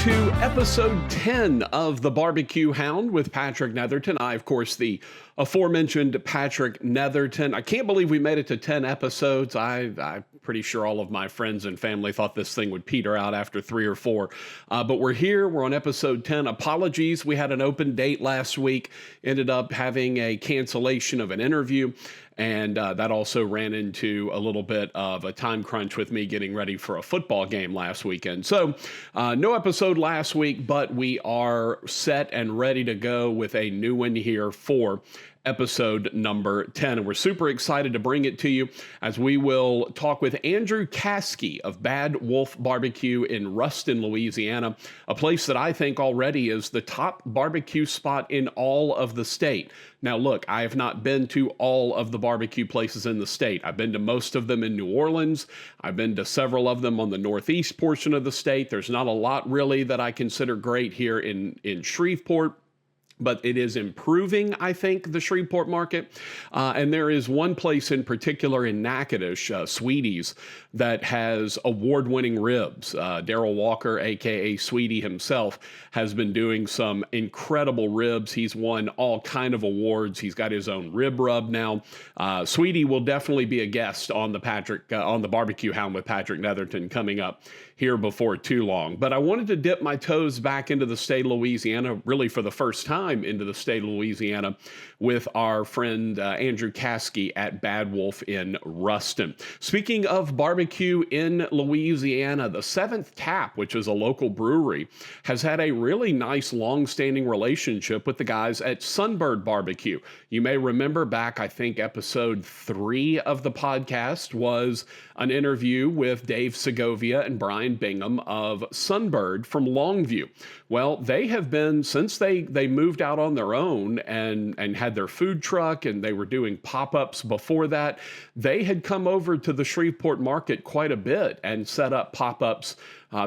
to episode 10 of the BBQ Hound with Patrick Netherton. I, of course, the aforementioned Patrick Netherton. I can't believe we made it to 10 episodes. I'm pretty sure all of my friends and family thought this thing would peter out after 3 or 4. But we're here. We're on episode 10. Apologies. We had an open date last week. Ended up having a cancellation of an interview. And that also ran into a little bit of a time crunch with me getting ready for a football game last weekend. So no episode last week, but we are set and ready to go with a new one here for episode number 10. And we're super excited to bring it to you as we will talk with Andrew Caskey of Bad Wolf BBQ in Ruston, Louisiana, a place that I think already is the top barbecue spot in all of the state. Now, look, I have not been to all of the barbecue places in the state. I've been to most of them in New Orleans. I've been to several of them on the northeast portion of the state. There's not a lot really that I consider great here in Shreveport. But it is improving, I think, the Shreveport market. And there is one place in particular in Natchitoches, Sweetie's, that has award-winning ribs. Daryl Walker, a.k.a. Sweetie himself, has been doing some incredible ribs. He's won all kind of awards. He's got his own rib rub now. Sweetie will definitely be a guest on the BBQ Hound with Patrick Netherton coming up here before too long. But I wanted to dip my toes back into the state of Louisiana, really for the first time into the state of Louisiana, with our friend Andrew Caskey at Bad Wolf in Ruston. Speaking of barbecue in Louisiana, the Seventh Tap, which is a local brewery, has had a really nice long-standing relationship with the guys at Sunbird BBQ. You may remember back, I think, episode 3 of the podcast was an interview with Dave Segovia and Brian Bingham of Sunbird from Longview. Well, they have been, since they moved out on their own and had their food truck, and they were doing pop-ups before that, they had come over to the Shreveport market quite a bit and set up pop-ups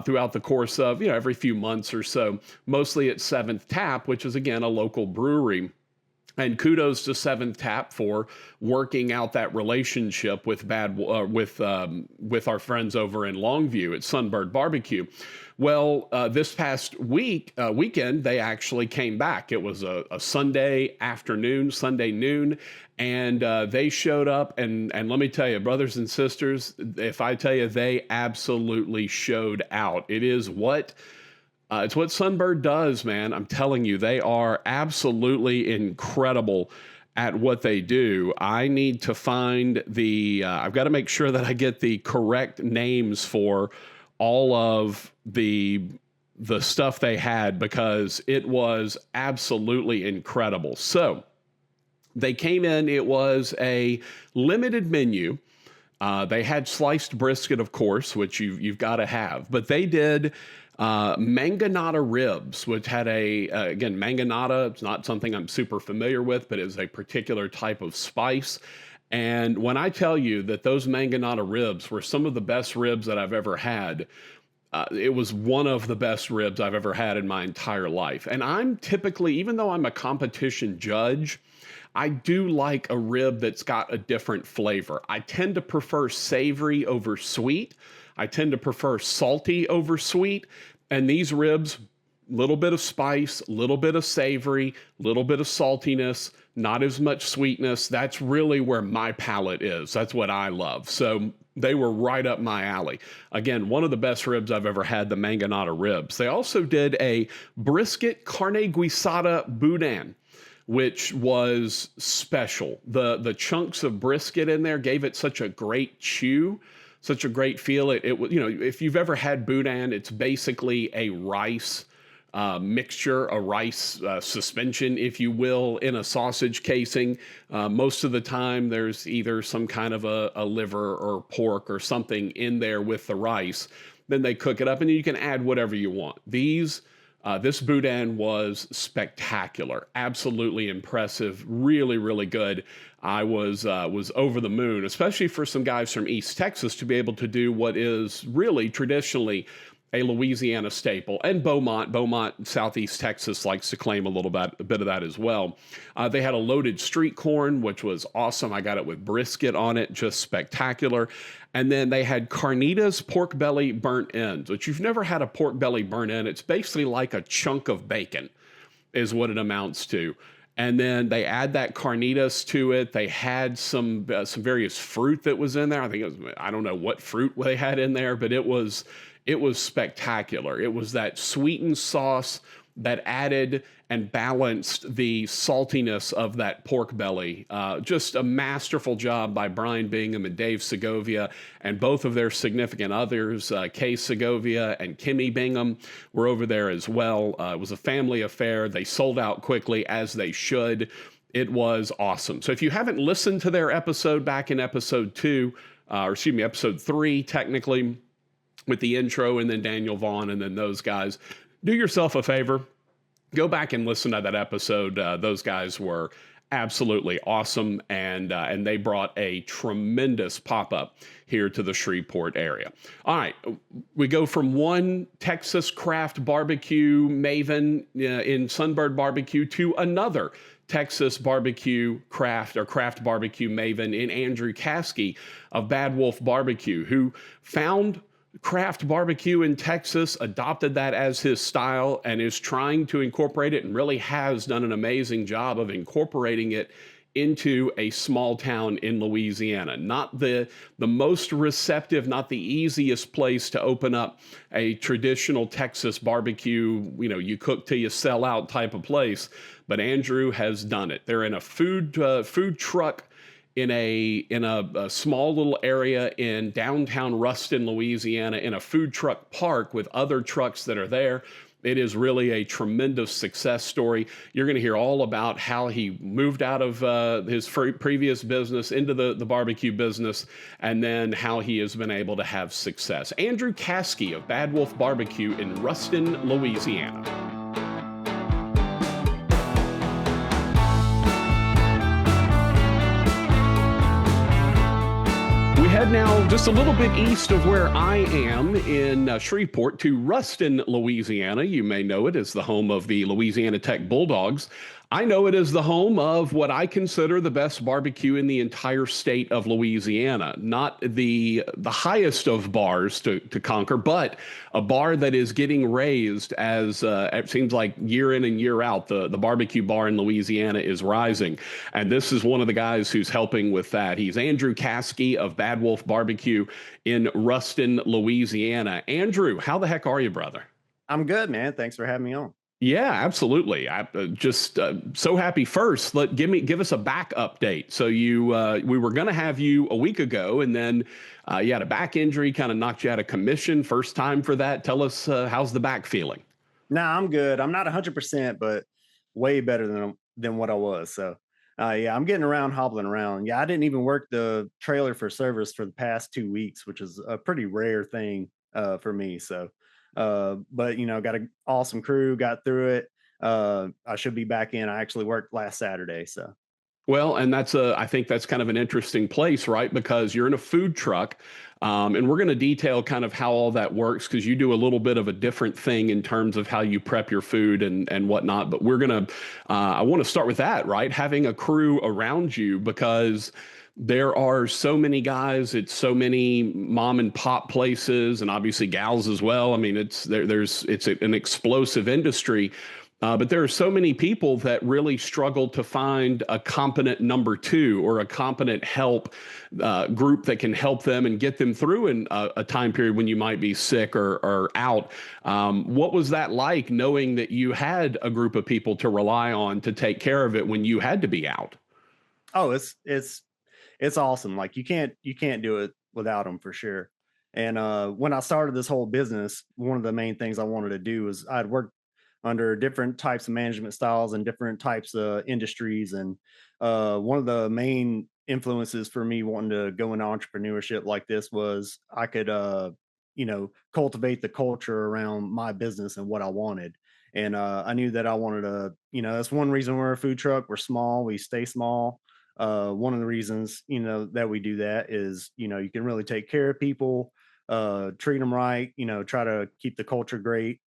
throughout the course of, every few months or so, mostly at Seventh Tap, which is, again, a local brewery. And kudos to Seventh Tap for working out that relationship with with our friends over in Longview at Sunbird BBQ. Well, this past weekend, they actually came back. It was a Sunday noon, and they showed up. And let me tell you, brothers and sisters, if I tell you, they absolutely showed out. It's what Sunbird does, man. I'm telling you, they are absolutely incredible at what they do. I need to find I've got to make sure that I get the correct names for all of the stuff they had, because it was absolutely incredible. So they came in, it was a limited menu. They had sliced brisket, of course, which you've got to have, but they did manganata ribs, which had again, manganata, it's not something I'm super familiar with, but it's a particular type of spice. And when I tell you that those manganata ribs were some of the best ribs that I've ever had, it was one of the best ribs I've ever had in my entire life. And I'm typically, even though I'm a competition judge, I do like a rib that's got a different flavor. I tend to prefer savory over sweet. I tend to prefer salty over sweet. And these ribs, little bit of spice, little bit of savory, little bit of saltiness, not as much sweetness. That's really where my palate is. That's what I love. So they were right up my alley. Again, one of the best ribs I've ever had, the manganata ribs. They also did a brisket carne guisada boudin, which was special. The chunks of brisket in there gave it such a great chew, such a great feel. It was, if you've ever had boudin, it's basically a rice mixture, a rice suspension, if you will, in a sausage casing. Most of the time, there's either some kind of a liver or pork or something in there with the rice. Then they cook it up, and you can add whatever you want. This boudin was spectacular, absolutely impressive, really, really good. I was over the moon, especially for some guys from East Texas to be able to do what is really traditionally a Louisiana staple, and Beaumont, Southeast Texas likes to claim a bit of that as well. They had a loaded street corn, which was awesome. I got it with brisket on it, just spectacular. And then they had carnitas pork belly burnt ends, which you've never had a pork belly burnt end. It's basically like a chunk of bacon, is what it amounts to. And then they add that carnitas to it. They had some various fruit that was in there. I think it was, I don't know what fruit they had in there, but it was spectacular. It was that sweetened sauce that added and balanced the saltiness of that pork belly. Just a masterful job by Brian Bingham and Dave Segovia, and both of their significant others, Kay Segovia and Kimmy Bingham, were over there as well. It was a family affair. They sold out quickly, as they should. It was awesome. So if you haven't listened to their episode back in episode 2, or excuse me, episode 3, technically, with the intro and then Daniel Vaughn and then those guys, do yourself a favor, go back and listen to that episode. Those guys were absolutely awesome, and they brought a tremendous pop-up here to the Shreveport area. All right, we go from one Texas craft barbecue maven in Sunbird Barbecue to another Texas barbecue craft barbecue maven in Andrew Caskey of Bad Wolf BBQ, who found craft barbecue in Texas, adopted that as his style, and is trying to incorporate it, and really has done an amazing job of incorporating it into a small town in Louisiana. Not the most receptive, not the easiest place to open up a traditional Texas barbecue, you cook till you sell out type of place, but Andrew has done it. They're in a food truck in a small little area in downtown Ruston, Louisiana, in a food truck park with other trucks that are there. It is really a tremendous success story. You're going to hear all about how he moved out of his previous business into the barbecue business, and then how he has been able to have success. Andrew Caskey of Bad Wolf BBQ in Ruston, Louisiana. Head now just a little bit east of where I am in Shreveport to Ruston, Louisiana. You may know it as the home of the Louisiana Tech Bulldogs. I know it as the home of what I consider the best barbecue in the entire state of Louisiana. Not the highest of bars to conquer, but a bar that is getting raised as it seems like year in and year out. The barbecue bar in Louisiana is rising. And this is one of the guys who's helping with that. He's Andrew Caskey of Bad Wolf BBQ in Ruston, Louisiana. Andrew, how the heck are you, brother? I'm good, man. Thanks for having me on. Yeah, absolutely. I just so happy. First, give us a back update. So we were going to have you a week ago, and then you had a back injury, kind of knocked you out of commission. First time for that. Tell us how's the back feeling? Nah, I'm good. I'm not 100%, but way better than what I was. So yeah, I'm getting around, hobbling around. Yeah, I didn't even work the trailer for service for the past 2 weeks, which is a pretty rare thing for me. So. But got an awesome crew, got through it. I should be back in. I actually worked last Saturday. So, well, and I think that's kind of an interesting place, right? Because you're in a food truck, and we're going to detail kind of how all that works, because you do a little bit of a different thing in terms of how you prep your food and whatnot. But I want to start with that, right? Having a crew around you, because there are so many guys, it's so many mom and pop places, and obviously gals as well. I mean, it's an explosive industry, but there are so many people that really struggle to find a competent number two or a competent help group that can help them and get them through in a time period when you might be sick or out. What was that like, knowing that you had a group of people to rely on to take care of it when you had to be out? Oh, it's awesome. Like you can't do it without them, for sure. And when I started this whole business, one of the main things I wanted to do was I'd worked under different types of management styles and different types of industries. And one of the main influences for me wanting to go into entrepreneurship like this was I could, cultivate the culture around my business and what I wanted. And I knew that I wanted to, that's one reason we're a food truck. We're small. We stay small. One of the reasons, that we do that is, you can really take care of people. treat them right, try to keep the culture great,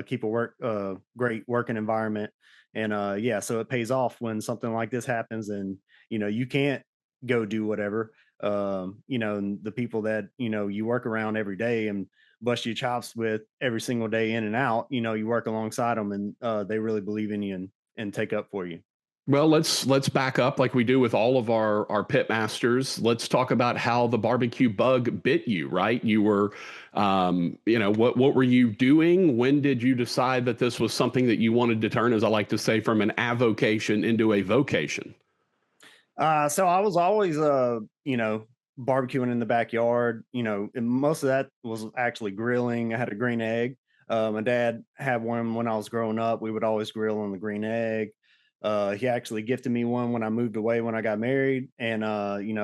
keep a great working environment. And yeah, so it pays off when something like this happens and you can't go do whatever. And the people that you work around every day and bust your chops with every single day in and out, you work alongside them and they really believe in you and take up for you. Well, let's back up like we do with all of our pit masters. Let's talk about how the barbecue bug bit you. Right? You were, what were you doing? When did you decide that this was something that you wanted to turn, as I like to say, from an avocation into a vocation? So I was always, barbecuing in the backyard, and most of that was actually grilling. I had a green egg. My dad had one when I was growing up. We would always grill on the green egg. He actually gifted me one when I moved away when I got married. And,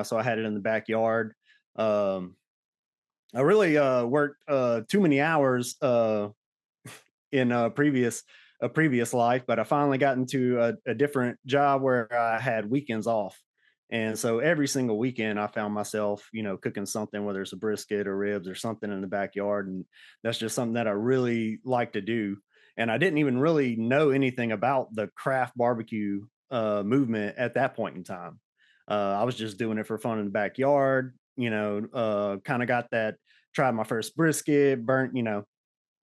so I had it in the backyard. Um, I really worked too many hours in a previous life, but I finally got into a different job where I had weekends off. And so every single weekend I found myself, cooking something, whether it's a brisket or ribs or something in the backyard. And that's just something that I really like to do. And I didn't even really know anything about the craft barbecue movement at that point in time. I was just doing it for fun in the backyard, kind of got that, tried my first brisket, burnt,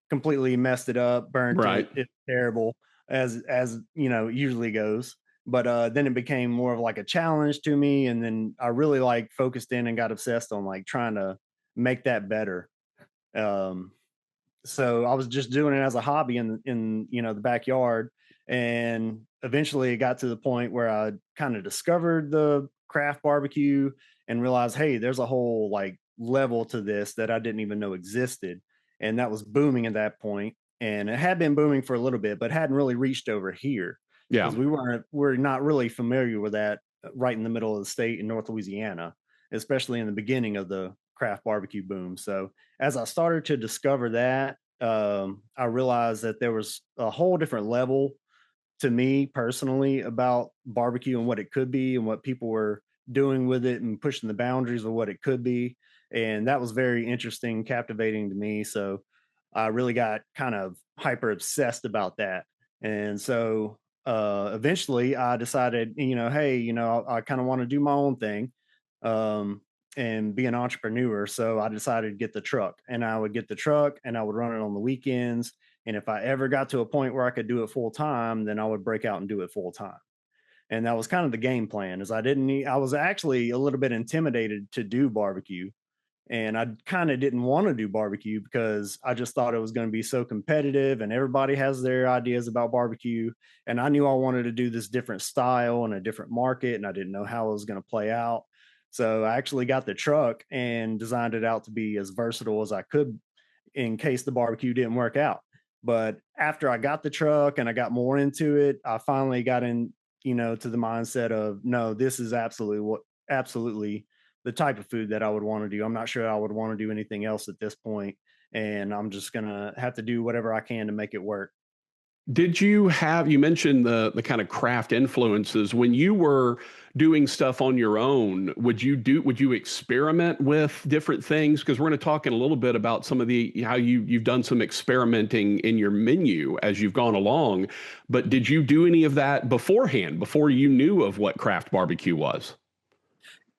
completely messed it up, burnt it. Right. It's terrible as usually goes. But then it became more of like a challenge to me, and then I really like focused in and got obsessed on like trying to make that better. Um, so I was just doing it as a hobby in the backyard, and eventually it got to the point where I kind of discovered the craft barbecue and realized, hey, there's a whole like level to this that I didn't even know existed, and that was booming at that point. And it had been booming for a little bit, but hadn't really reached over here Yeah. because we're not really familiar with that right in the middle of the state in North Louisiana, especially in the beginning of the craft barbecue boom. So as I started to discover that, I realized that there was a whole different level to me personally about barbecue and what it could be and what people were doing with it and pushing the boundaries of what it could be. And that was very interesting, captivating to me. So I really got kind of hyper obsessed about that. And so eventually I decided, hey, I kind of want to do my own thing. Um, and be an entrepreneur. So I decided to get the truck and I would get the truck and I would run it on the weekends. And if I ever got to a point where I could do it full time, then I would break out and do it full time. And that was kind of the game plan is I was actually a little bit intimidated to do barbecue. And I kind of didn't want to do barbecue because I just thought it was going to be so competitive and everybody has their ideas about barbecue. And I knew I wanted to do this different style and a different market, and I didn't know how it was going to play out. So I actually got the truck and designed it out to be as versatile as I could in case the barbecue didn't work out. But after I got the truck and I got more into it, I finally got in, to the mindset of no, this is absolutely the type of food that I would want to do. I'm not sure I would want to do anything else at this point, and I'm just gonna have to do whatever I can to make it work. Did you have, you mentioned the kind of craft influences when you were doing stuff on your own, would you experiment with different things? Because we're going to talk in a little bit about some of the how you've done some experimenting in your menu as you've gone along. But did you do any of that beforehand, before you knew of what craft barbecue was?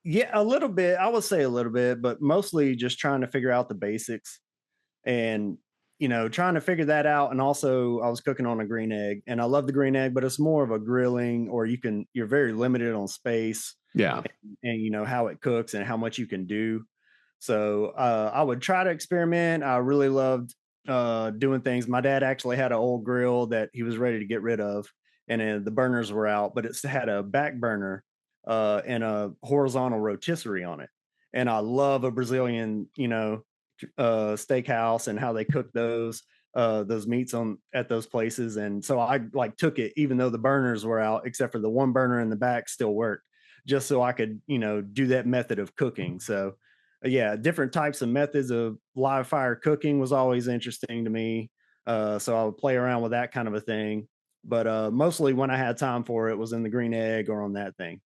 Yeah, a little bit. I would say a little bit, but mostly just trying to figure out the basics and trying to figure that out. And also I was cooking on a green egg and I love the green egg, but it's more of a grilling or you're very limited on space Yeah. and how it cooks and how much you can do. So I would try to experiment. I really loved doing things. My dad actually had an old grill that he was ready to get rid of, and then the burners were out, but it had a back burner and a horizontal rotisserie on it. And I love a Brazilian, steakhouse and how they cook those meats on at those places. And so I like took it, even though the burners were out, except for the one burner in the back still worked, just so I could, do that method of cooking. So yeah, different types of methods of live fire cooking was always interesting to me. So I would play around with that kind of a thing. But mostly when I had time for it was in the green egg or on that thing.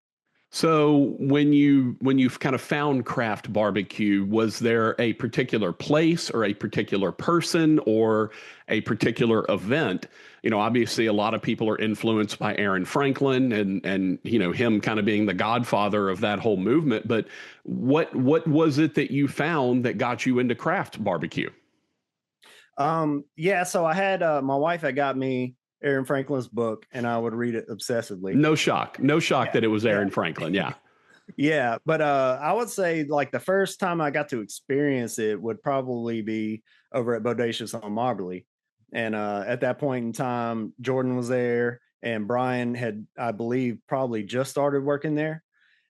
So when you've kind of found craft barbecue, was there a particular place or a particular person or a particular event? Obviously a lot of people are influenced by Aaron Franklin and him kind of being the godfather of that whole movement. But what was it that you found that got you into craft barbecue? Yeah, so I had my wife had got me Aaron Franklin's book, and I would read it obsessively. No shock. No shock Yeah, that it was yeah, Aaron Franklin. Yeah. yeah. But I would say like the first time I got to experience it would probably be over at Bodacious on Marbley. And at that point in time, Jordan was there, and Brian had, I believe, probably just started working there.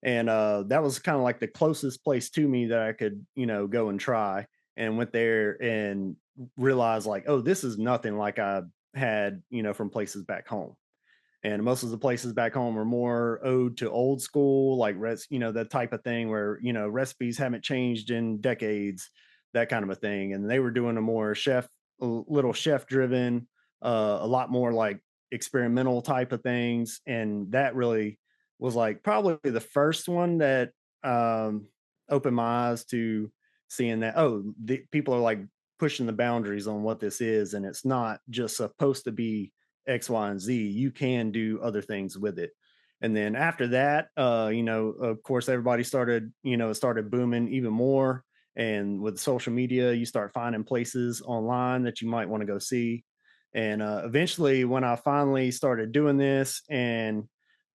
And that was kind of like the closest place to me that I could, go and try. And went there and realized like, oh, this is nothing like I had, from places back home. And most of the places back home are more ode to old school, like that type of thing where recipes haven't changed in decades, that kind of a thing. And they were doing a more a little chef driven, a lot more like experimental type of things. And that really was like probably the first one that opened my eyes to seeing that, oh, the people are like pushing the boundaries on what this is, and it's not just supposed to be X, Y, and Z. You can do other things with it. And then after that, of course, everybody started, it started booming even more. And with social media, you start finding places online that you might want to go see. And eventually, when I finally started doing this and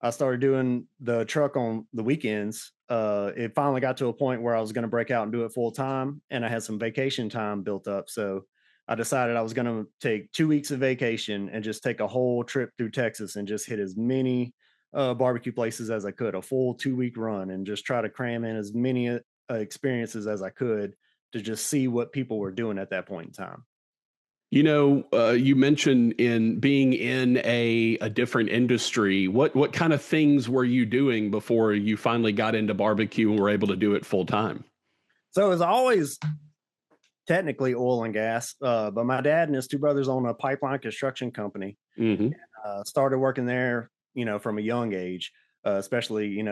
I started doing the truck on the weekends, it finally got to a point where I was going to break out and do it full time. And I had some vacation time built up. So I decided I was going to take 2 weeks of vacation and just take a whole trip through Texas and just hit as many barbecue places as I could, a full 2 week run, and just try to cram in as many experiences as I could to just see what people were doing at that point in time. You mentioned in being in a different industry. What kind of things were you doing before you finally got into barbecue and were able to do it full time? So as always, technically oil and gas, but my dad and his two brothers own a pipeline construction company. Hmm. Started working there, from a young age, especially,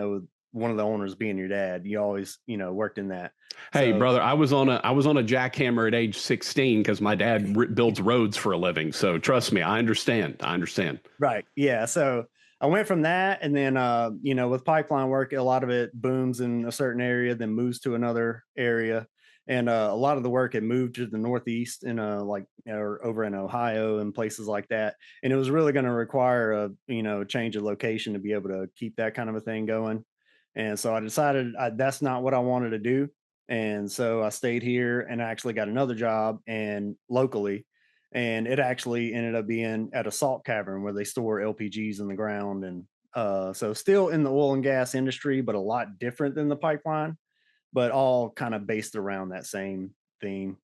one of the owners being your dad. You always, worked in that. Hey, So, brother, I was on a jackhammer at age 16 because my dad builds roads for a living. So trust me, I understand. I understand. right. Yeah. So I went from that. And then, with pipeline work, a lot of it booms in a certain area, then moves to another area. And a lot of the work had moved to the Northeast in or over in Ohio and places like that. And it was really going to require change of location to be able to keep that kind of a thing going. And so I decided that's not what I wanted to do. And so I stayed here and I actually got another job and locally. And it actually ended up being at a salt cavern where they store LPGs in the ground. And so still in the oil and gas industry, but a lot different than the pipeline, but all kind of based around that same theme.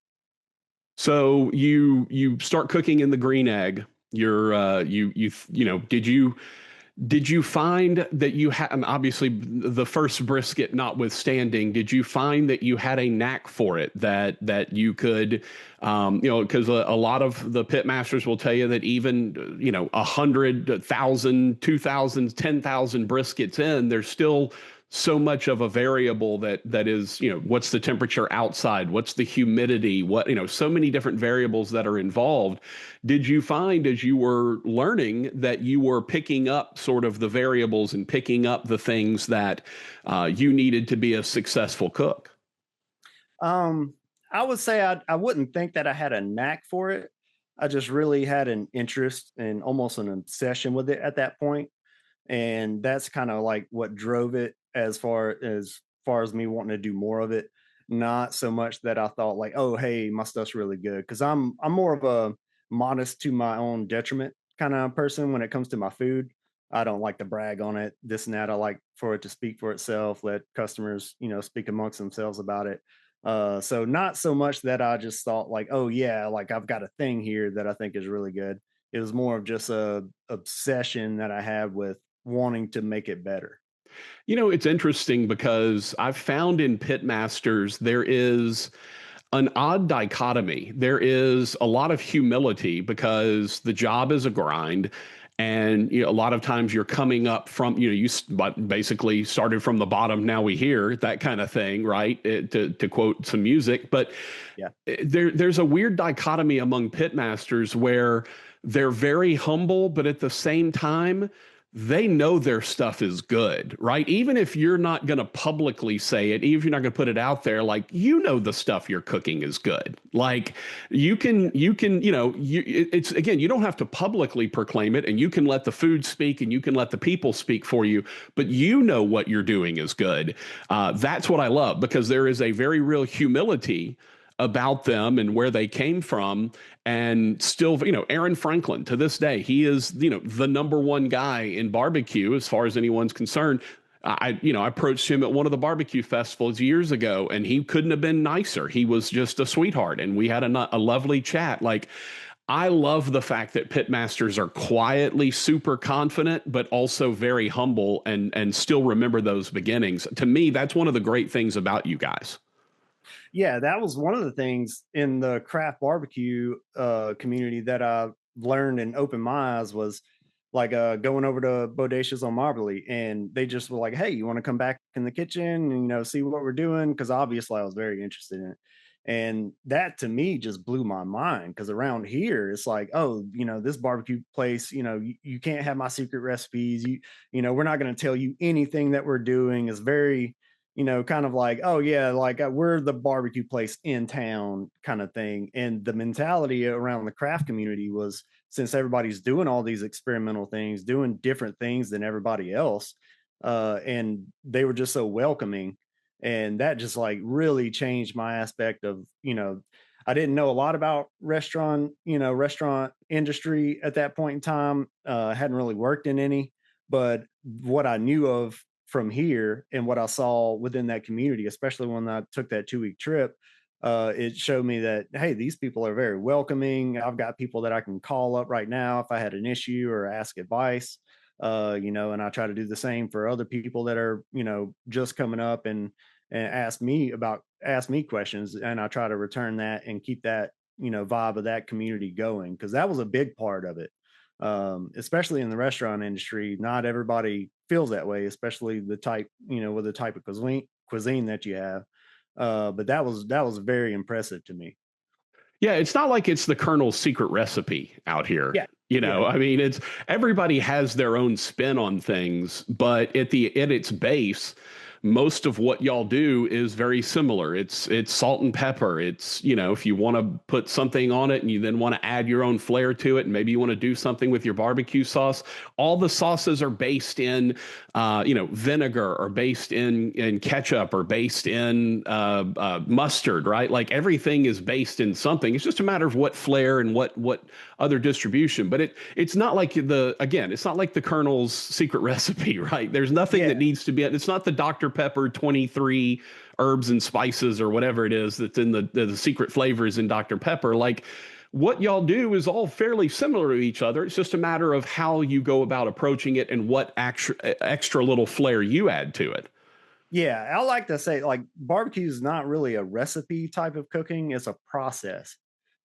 So you start cooking in the green egg. You're did you find that you had, obviously the first brisket notwithstanding, did you find that you had a knack for it, that you could, because a lot of the pit masters will tell you that even, 100,000, 2,000, 10,000 briskets in, there's still so much of a variable that is, what's the temperature outside, what's the humidity, so many different variables that are involved. Did you find as you were learning that you were picking up sort of the variables and picking up the things that you needed to be a successful cook? Um, I would say I wouldn't think that I had a knack for it. I just really had an interest and almost an obsession with it at that point. And that's kind of like what drove it as far as me wanting to do more of it. Not so much that I thought like, oh, hey, my stuff's really good. Cause I'm more of a modest to my own detriment kind of person when it comes to my food. I don't like to brag on it, this and that. I like for it to speak for itself, let customers, speak amongst themselves about it. So not so much that I just thought like, oh yeah, like I've got a thing here that I think is really good. It was more of just a obsession that I had with wanting to make it better. It's interesting because I've found in pitmasters there is an odd dichotomy. There is a lot of humility because the job is a grind. And a lot of times you're coming up from, but basically started from the bottom. Now we hear that kind of thing, right? To quote some music, but Yeah. there's a weird dichotomy among pitmasters where they're very humble, but at the same time, they know their stuff is good, right? Even if you're not going to publicly say it, even if you're not going to put it out there, like, the stuff you're cooking is good. Like it's again, you don't have to publicly proclaim it, and you can let the food speak and you can let the people speak for you, but what you're doing is good. That's what I love, because there is a very real humility about them and where they came from. And still, Aaron Franklin, to this day, he is, the number one guy in barbecue as far as anyone's concerned. I approached him at one of the barbecue festivals years ago, and he couldn't have been nicer. He was just a sweetheart, and we had a lovely chat. Like, I love the fact that pitmasters are quietly super confident, but also very humble, and still remember those beginnings. To me, that's one of the great things about you guys. Yeah, that was one of the things in the craft barbecue community that I learned and opened my eyes was like going over to Bodacious on Marbley, and they just were like, "Hey, you want to come back in the kitchen and see what we're doing?" Because obviously I was very interested in it, and that to me just blew my mind. Because around here it's like, oh, this barbecue place, you can't have my secret recipes. We're not going to tell you anything that we're doing. Is very kind of like, oh yeah, like we're the barbecue place in town kind of thing. And the mentality around the craft community was, since everybody's doing all these experimental things, doing different things than everybody else, and they were just so welcoming. And that just like really changed my aspect of, I didn't know a lot about restaurant industry at that point in time. Hadn't really worked in any, but what I knew of from here and what I saw within that community, especially when I took that 2 week trip, it showed me that, hey, these people are very welcoming. I've got people that I can call up right now if I had an issue or ask advice, and I try to do the same for other people that are, just coming up and ask me questions. And I try to return that and keep that, vibe of that community going. Cause that was a big part of it. Especially in the restaurant industry, not everybody feels that way, especially the type, with the type of cuisine that you have. But that was very impressive to me. Yeah, it's not like it's the Colonel's secret recipe out here. Yeah, yeah, I mean, it's everybody has their own spin on things, but at its base, most of what y'all do is very similar. It's salt and pepper. It's, if you want to put something on it and you then want to add your own flair to it, and maybe you want to do something with your barbecue sauce, all the sauces are based in vinegar, or based in ketchup, or based in mustard, right? Like, everything is based in something. It's just a matter of what flair and what other distribution. But it's not like it's not like the Colonel's secret recipe, right? There's nothing that needs to be. It's not the Dr. Pepper 23 herbs and spices or whatever it is that's in the secret flavors in Dr. Pepper. Like, what y'all do is all fairly similar to each other. It's just a matter of how you go about approaching it and what extra little flair you add to it. yeah. I like to say, like, barbecue is not really a recipe type of cooking; it's a process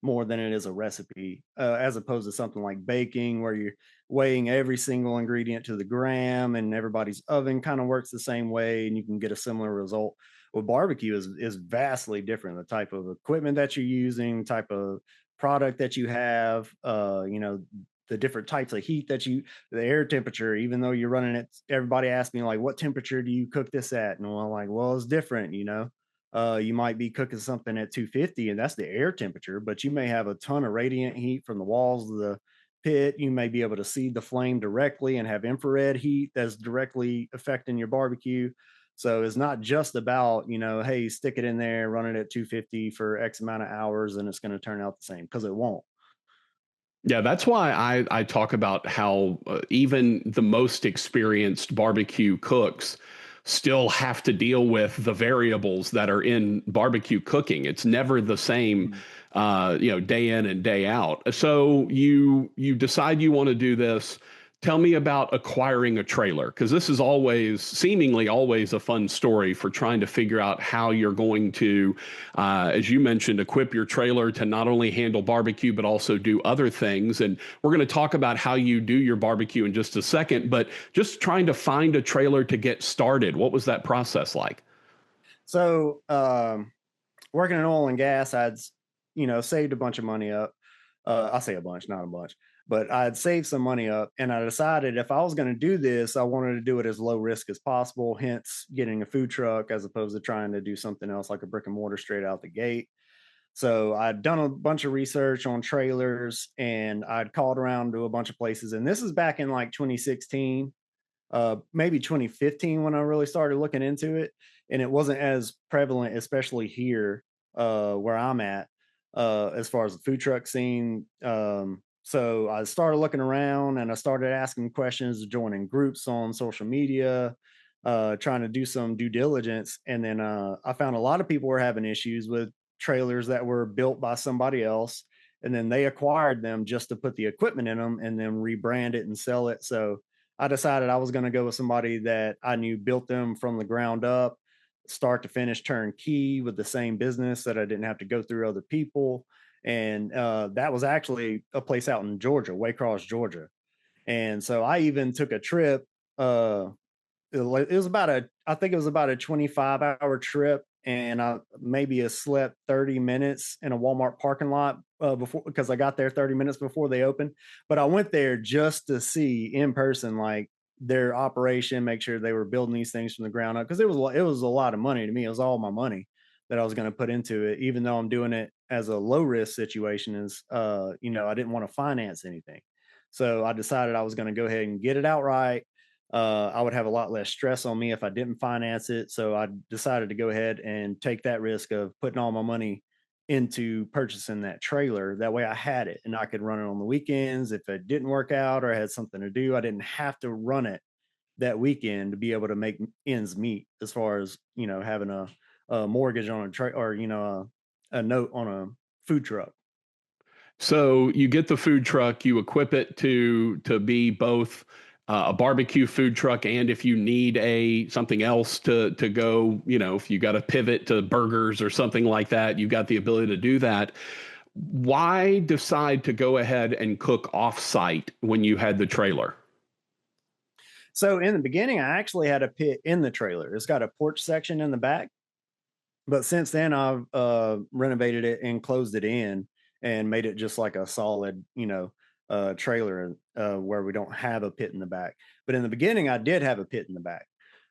more than it is a recipe, as opposed to something like baking, where you're weighing every single ingredient to the gram, and everybody's oven kind of works the same way, and you can get a similar result. Well, barbecue is vastly different. The type of equipment that you're using, type of product that you have, the different types of heat the air temperature, even though you're running it. Everybody asks me like, what temperature do you cook this at? And I'm like, well, it's different, you might be cooking something at 250, and that's the air temperature, but you may have a ton of radiant heat from the walls of the pit. You may be able to see the flame directly and have infrared heat that's directly affecting your barbecue. So it's not just about, hey, stick it in there, run it at 250 for X amount of hours, and it's going to turn out the same, because it won't. Yeah, that's why I talk about how even the most experienced barbecue cooks still have to deal with the variables that are in barbecue cooking. It's never the same, day in and day out. So you decide you want to do this. Tell me about acquiring a trailer, because this is always, seemingly always, a fun story for trying to figure out how you're going to, as you mentioned, equip your trailer to not only handle barbecue, but also do other things. And we're going to talk about how you do your barbecue in just a second, but just trying to find a trailer to get started. What was that process like? So, working in oil and gas, I'd, saved a bunch of money up. I say a bunch, not a bunch, but I'd saved some money up, and I decided if I was going to do this, I wanted to do it as low risk as possible, hence getting a food truck as opposed to trying to do something else like a brick and mortar straight out the gate. So I'd done a bunch of research on trailers, and I'd called around to a bunch of places. And this is back in like 2016, maybe 2015 when I really started looking into it. And it wasn't as prevalent, especially here where I'm at, as far as the food truck scene. So I started looking around, and I started asking questions, joining groups on social media, trying to do some due diligence. And then I found a lot of people were having issues with trailers that were built by somebody else. And then they acquired them just to put the equipment in them and then rebrand it and sell it. So I decided I was going to go with somebody that I knew built them from the ground up, start to finish, turnkey, with the same business that I didn't have to go through other people. And that was actually a place out in Georgia, Waycross, Georgia. And so I even took a trip. It was about I think it was about a 25-hour trip, and I maybe I slept 30 minutes in a Walmart parking lot before, because I got there 30 minutes before they opened. But I went there just to see in person, like, their operation, make sure they were building these things from the ground up, because it was a lot of money to me. It was all my money that I was going to put into it, even though I'm doing it as a low risk situation. Is I didn't want to finance anything, so I decided I was going to go ahead and get it outright. I would have a lot less stress on me if I didn't finance it. So I decided to go ahead and take that risk of putting all my money into purchasing that trailer. That way I had it and I could run it on the weekends. If it didn't work out or I had something to do, I didn't have to run it that weekend to be able to make ends meet, as far as, having a mortgage on or, a note on a food truck. So you get the food truck, you equip it to be both a barbecue food truck, and if you need a something else to go, if you got to pivot to burgers or something like that, you've got the ability to do that. Why decide to go ahead and cook off-site when you had the trailer? So in the beginning, I actually had a pit in the trailer. It's got a porch section in the back, but since then I've renovated it and closed it in and made it just like a solid, trailer, where we don't have a pit in the back. But in the beginning, I did have a pit in the back,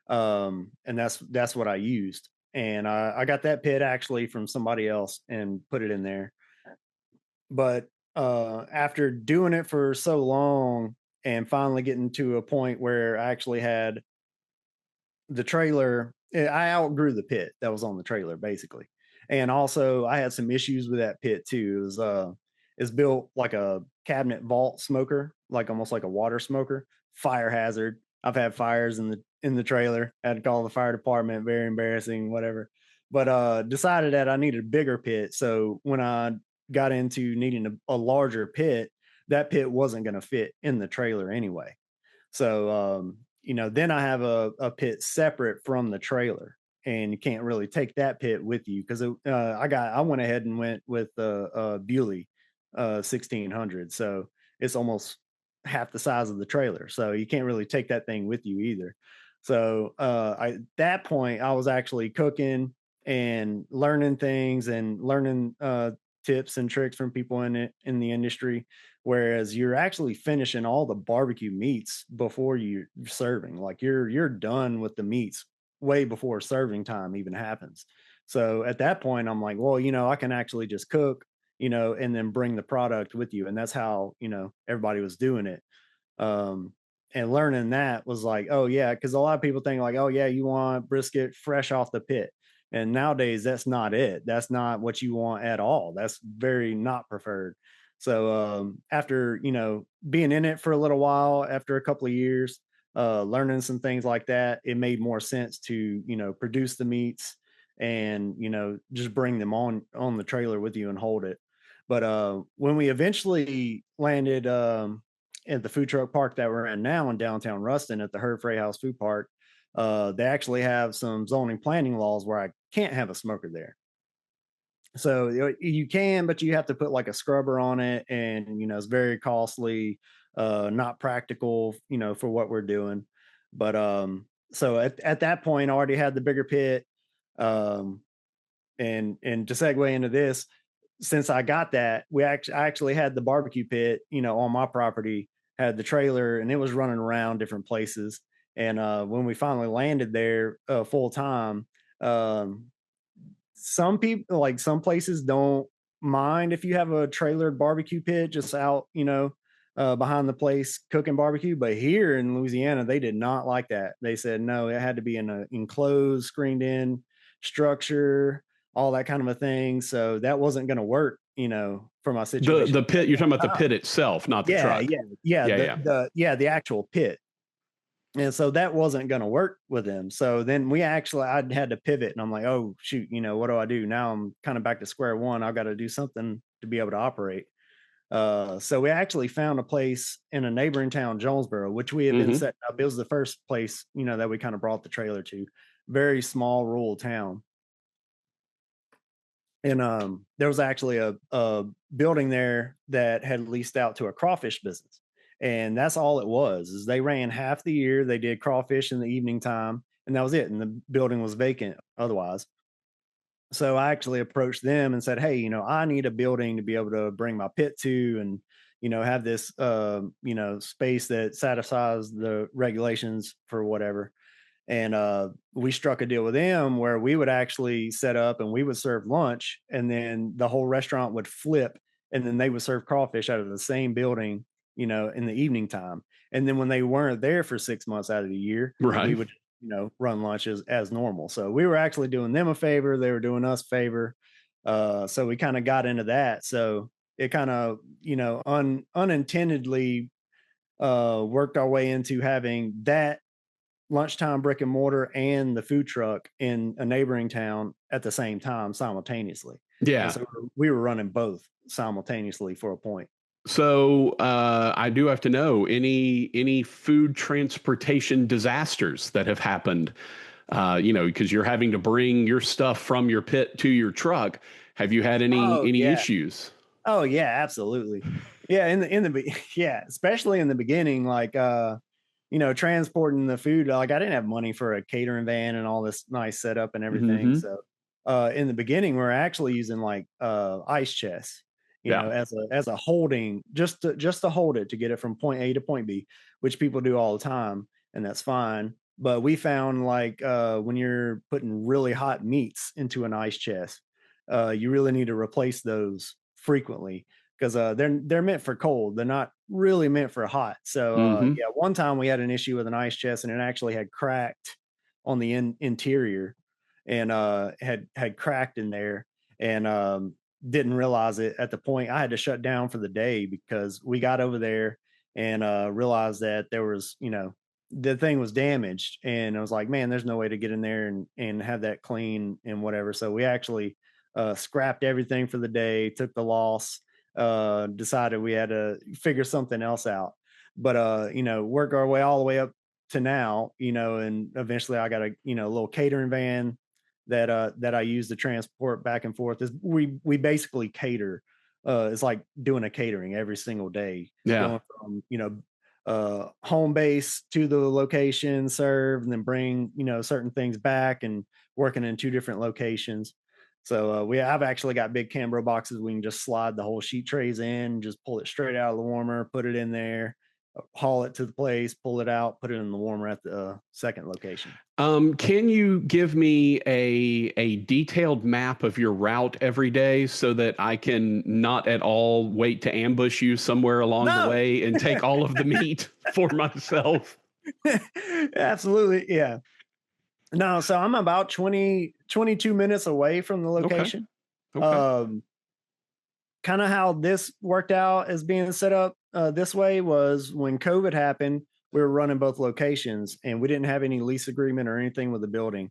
and that's what I used. And I got that pit actually from somebody else and put it in there. But after doing it for so long and finally getting to a point where I actually had the trailer, I outgrew the pit that was on the trailer basically. And also I had some issues with that pit too. It's built like a cabinet vault smoker, like almost like a water smoker, fire hazard. I've had fires in the trailer, had to call the fire department, very embarrassing, whatever. But decided that I needed a bigger pit. So when I got into needing a larger pit, that pit wasn't going to fit in the trailer anyway. So, then I have a pit separate from the trailer, and you can't really take that pit with you because I went ahead and went with Bewley 1600, so it's almost half the size of the trailer. So you can't really take that thing with you either. So at that point, I was actually cooking and learning things and learning tips and tricks from people in the industry, whereas you're actually finishing all the barbecue meats before you're serving. Like you're done with the meats way before serving time even happens. So at that point I'm like, well, I can actually just cook, and then bring the product with you. And that's how, everybody was doing it. um and learning that was like, oh yeah, because a lot of people think like, oh yeah, you want brisket fresh off the pit. And nowadays that's not it. That's not what you want at all. That's very not preferred. So after, being in it for a little while, after a couple of years, learning some things like that, it made more sense to, produce the meats and, just bring them on the trailer with you and hold it. But when we eventually landed at the food truck park that we're in now in downtown Ruston at the Herb Frey House Food Park, they actually have some zoning planning laws where I can't have a smoker there. So you can, but you have to put like a scrubber on it, and it's very costly, not practical, for what we're doing. But so at that point, I already had the bigger pit, um, and to segue into this, since I got that, I actually had the barbecue pit, on my property, had the trailer, and it was running around different places. And when we finally landed there full time, um, some people, like some places, don't mind if you have a trailered barbecue pit just out, behind the place cooking barbecue. But here in Louisiana, they did not like that. They said no, it had to be in an enclosed, screened in structure, all that kind of a thing. So that wasn't going to work, for my situation. The pit, you're talking about the pit itself, not the truck. The actual pit. And so that wasn't going to work with them. So then I had to pivot, and I'm like, oh shoot, what do I do now? I'm kind of back to square one. I've got to do something to be able to operate. So we actually found a place in a neighboring town, Jonesboro, which we had been setting up. It was the first place, that we kind of brought the trailer to. Very small rural town. And there was actually a building there that had leased out to a crawfish business. And that's all it was, is they ran half the year. They did crawfish in the evening time, and that was it. And the building was vacant otherwise. So I actually approached them and said, hey, I need a building to be able to bring my pit to, and, have this, space that satisfies the regulations for whatever. And we struck a deal with them where we would actually set up and we would serve lunch, and then the whole restaurant would flip, and then they would serve crawfish out of the same building, in the evening time. And then when they weren't there for 6 months out of the year, we would, run lunches as normal. So we were actually doing them a favor. They were doing us a favor. So we kind of got into that. So it kind of, unintendedly worked our way into having that lunchtime brick and mortar and the food truck in a neighboring town at the same time simultaneously. Yeah. And so we were running both simultaneously for a point. So I do have to know any food transportation disasters that have happened, because you're having to bring your stuff from your pit to your truck. Have you had any issues? Oh yeah, absolutely. Yeah. Especially in the beginning, like, transporting the food, like I didn't have money for a catering van and all this nice setup and everything. So in the beginning, we're actually using like ice chests, as a holding, just to hold it, to get it from point A to point B, which people do all the time, and that's fine. But we found like when you're putting really hot meats into an ice chest, you really need to replace those frequently, because they're meant for cold. They're not really meant for hot. So one time we had an issue with an ice chest, and it actually had cracked on the interior, and had cracked in there, and didn't realize it at the point. I had to shut down for the day because we got over there and realized that there was, the thing was damaged, and I was like, man, there's no way to get in there and have that clean and whatever. So we actually scrapped everything for the day, took the loss, decided we had to figure something else out. But work our way all the way up to now, and eventually I got a little catering van that I use to transport back and forth. Is we basically cater. It's like doing a catering every single day. Yeah. Going from home base to the location, serve, and then bring certain things back, and working in 2 different locations. So I've actually got big Cambro boxes. We can just slide the whole sheet trays in, just pull it straight out of the warmer, put it in there, haul it to the place, pull it out, put it in the warmer at the second location. Can you give me a detailed map of your route every day so that I can not at all wait to ambush you somewhere along the way and take all of the meat for myself? Absolutely. Yeah. No, so I'm about 22 minutes away from the location. Okay. Kind of how this worked out as being set up this way was when COVID happened, we were running both locations, and we didn't have any lease agreement or anything with the building.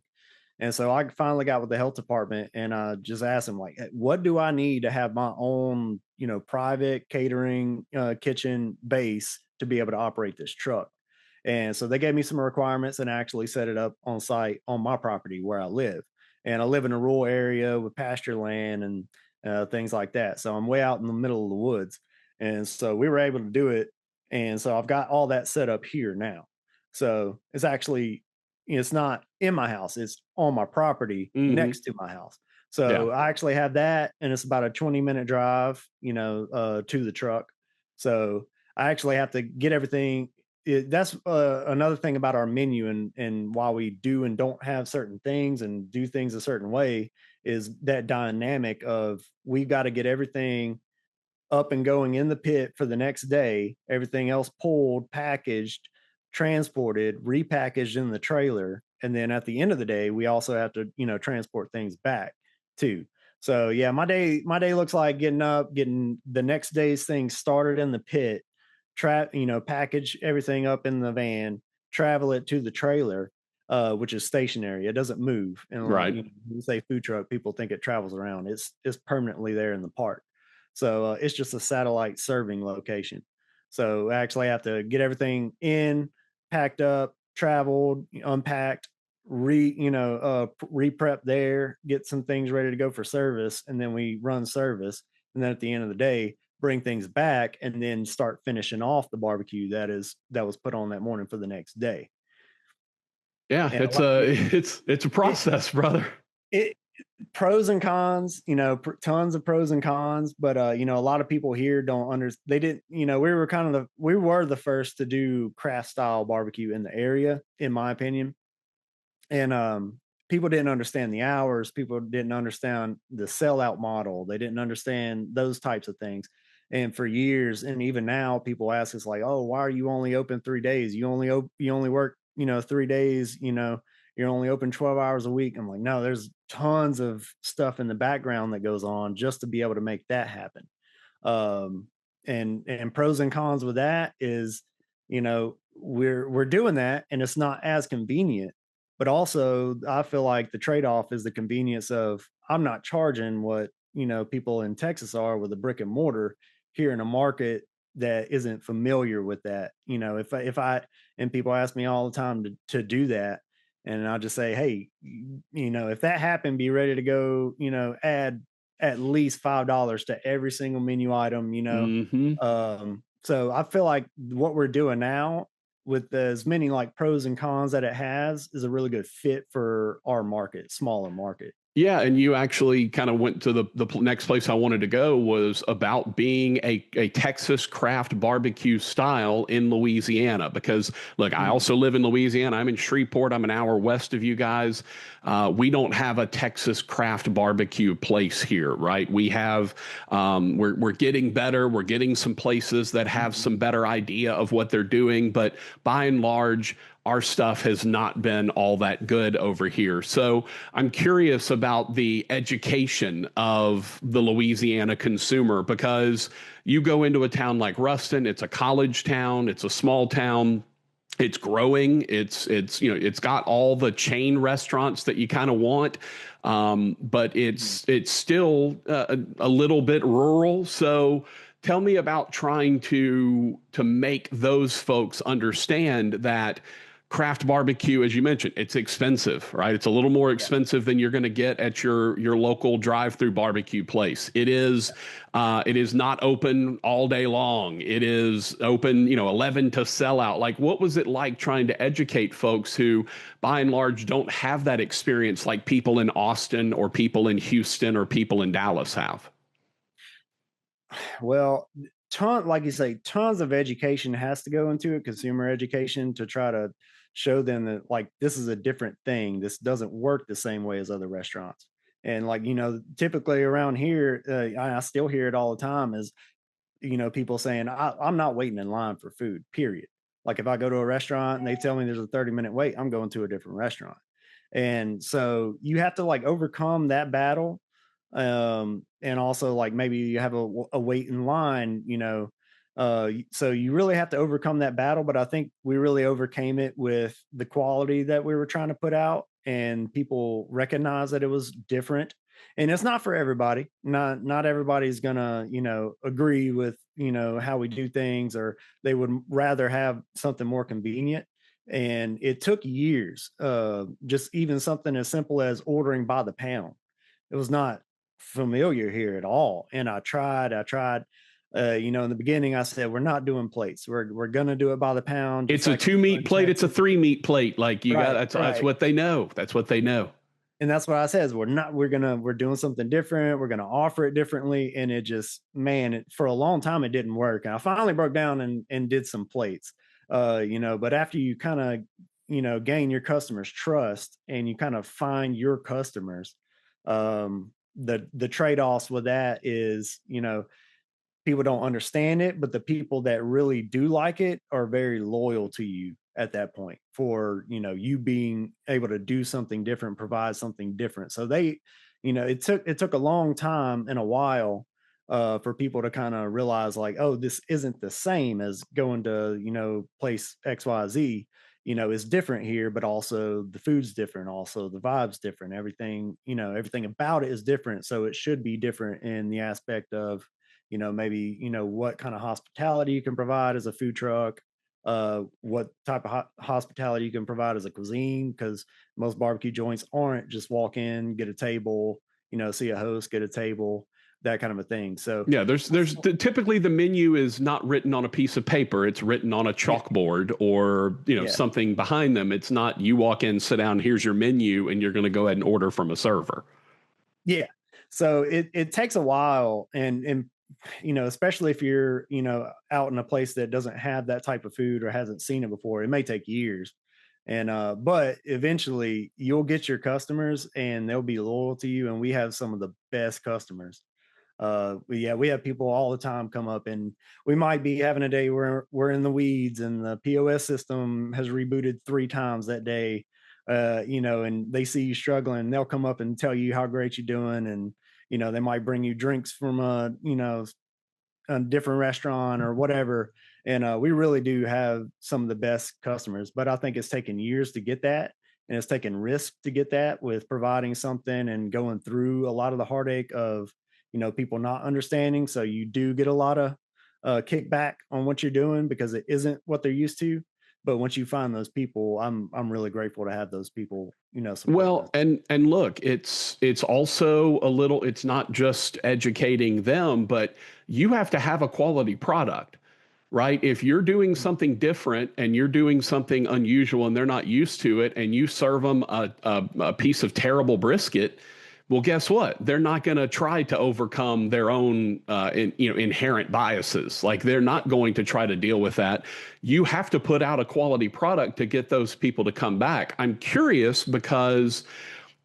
And so I finally got with the health department and I just asked them like, what do I need to have my own, private catering kitchen base to be able to operate this truck? And so they gave me some requirements and actually set it up on site on my property where I live. And I live in a rural area with pasture land and things like that. So I'm way out in the middle of the woods. And so we were able to do it. And so I've got all that set up here now. So it's actually, it's not in my house, it's on my property Hmm. next to my house. Yeah. So I actually have that, and it's about a 20-minute drive, to the truck. So I actually have to get everything. That's another thing about our menu, and why we do and don't have certain things and do things a certain way is that dynamic of we've got to get everything up and going in the pit for the next day, everything else pulled, packaged, transported, repackaged in the trailer. And then at the end of the day, we also have to, transport things back too. So yeah, my day looks like getting up, getting the next day's things started in the pit, package everything up in the van, travel it to the trailer, which is stationary. It doesn't move. And Right. when you say food truck, people think it travels around. It's permanently there in the park. So it's just a satellite serving location. So I actually have to get everything in, packed up, traveled, unpacked, re-prep there, get some things ready to go for service, and then we run service. And then at the end of the day, bring things back and then start finishing off the barbecue that was put on that morning for the next day. Yeah, And it's a it's a it, process, brother. it pros and cons, tons of pros and cons, but a lot of people here don't they didn't, we were the first to do craft style barbecue in the area, in my opinion. And people didn't understand the hours, people didn't understand the sellout model, they didn't understand those types of things. And for years, and even now, people ask us like, oh, why are you only open 3 days? You only work 3 days, you're only open 12 hours a week. I'm like, no, there's tons of stuff in the background that goes on just to be able to make that happen. um and pros and cons with that is, we're doing that and it's not as convenient, but also I feel like the trade-off is the convenience of I'm not charging what, people in Texas are with a brick and mortar here in a market that isn't familiar with that. If I and people ask me all the time to do that, and I'll just say, hey, if that happened, be ready to go, add at least $5 to every single menu item, Hmm. So I feel like what we're doing now with as many like pros and cons that it has is a really good fit for our market, smaller market. Yeah, and you actually kind of went to the next place I wanted to go was about being a Texas craft barbecue style in Louisiana. Because look, I Mm. also live in Louisiana. I'm in Shreveport. I'm an hour west of you guys. We don't have a Texas craft barbecue place here, right? We have we're getting better. We're getting some places that have Mhm. some better idea of what they're doing, but by and large, our stuff has not been all that good over here. So I'm curious about the education of the Louisiana consumer because you go into a town like Ruston, it's a college town, it's a small town. It's growing. It's got all the chain restaurants that you kind of want, but Mhm. it's still a little bit rural. So tell me about trying to make those folks understand that craft barbecue, as you mentioned, it's expensive, right? It's a little more Yeah. expensive than you're going to get at your local drive-through barbecue place. It is not open all day long. It is open, 11 to sell out. Like, what was it like trying to educate folks who, by and large, don't have that experience like people in Austin or people in Houston or people in Dallas have? Well, like you say, tons of education has to go into it, consumer education, to try to show them that like this is a different thing. This doesn't work the same way as other restaurants. And like, typically around here, I still hear it all the time is, people saying, I'm not waiting in line for food, period. Like if I go to a restaurant and they tell me there's a 30-minute wait, I'm going to a different restaurant. And so you have to like overcome that battle. And also like maybe you have a wait in line, So you really have to overcome that battle, but I think we really overcame it with the quality that we were trying to put out, and people recognize that it was different. And it's not for everybody. Not everybody's gonna, agree with, how we do things, or they would rather have something more convenient. And it took years. Just even something as simple as ordering by the pound. It was not familiar here at all. And I tried. In the beginning, I said, we're not doing plates. We're gonna do it by the pound, just It's a like 2 meat plate. It's a untaxed. 3 meat plate. Like you got, Right, that's right. what they know. That's what they know. And that's what I said is we're doing something different. We're gonna offer it differently. And it just, man, for a long time it didn't work. And I finally broke down and did some plates. But after you kind of, gain your customers' trust and you kind of find your customers, the trade-offs with that is, people don't understand it, but the people that really do like it are very loyal to you at that point for, you being able to do something different, provide something different. So it took a long time and a while for people to kind of realize like, oh, this isn't the same as going to, place XYZ. It's different here, but also the food's different, also the vibe's different, everything about it is different. So it should be different in the aspect of, maybe, what kind of hospitality you can provide as a food truck, what type of hospitality you can provide as a cuisine, because most barbecue joints aren't just walk in, get a table, see a host, get a table, that kind of a thing. So Yeah, typically the menu is not written on a piece of paper. It's written on a yeah, chalkboard or, yeah, something behind them. It's not you walk in, sit down, here's your menu, and you're going to go ahead and order from a server. yeah. So it takes a while, and especially if you're, out in a place that doesn't have that type of food or hasn't seen it before, it may take years. And but eventually you'll get your customers and they'll be loyal to you. And we have some of the best customers. We have people all the time come up, and we might be having a day where we're in the weeds and the POS system has rebooted 3 times that day. And they see you struggling, they'll come up and tell you how great you're doing. And, they might bring you drinks from a different restaurant or whatever. And we really do have some of the best customers, but I think it's taken years to get that. And it's taken risk to get that with providing something and going through a lot of the heartache of, people not understanding. So you do get a lot of kickback on what you're doing because it isn't what they're used to. But once you find those people, I'm really grateful to have those people, support us. Well, and look, it's also a little, it's not just educating them, but you have to have a quality product, right? If you're doing something different and you're doing something unusual and they're not used to it, and you serve them a piece of terrible brisket, well, guess what? They're not going to try to overcome their own, inherent biases. Like they're not going to try to deal with that. You have to put out a quality product to get those people to come back. I'm curious because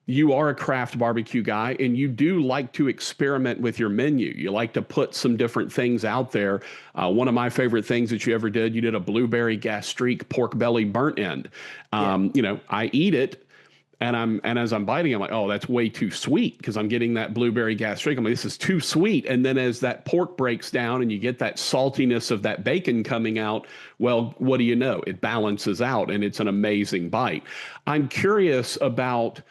you are a craft barbecue guy and you do like to experiment with your menu. You like to put some different things out there. One of my favorite things that you ever did, you did a blueberry gastrique pork belly burnt end. Yeah. I eat it. And as I'm biting, I'm like, oh, that's way too sweet because I'm getting that blueberry gastrique. I'm like, this is too sweet. And then as that pork breaks down and you get that saltiness of that bacon coming out, well, what do you know? It balances out and it's an amazing bite. I'm curious about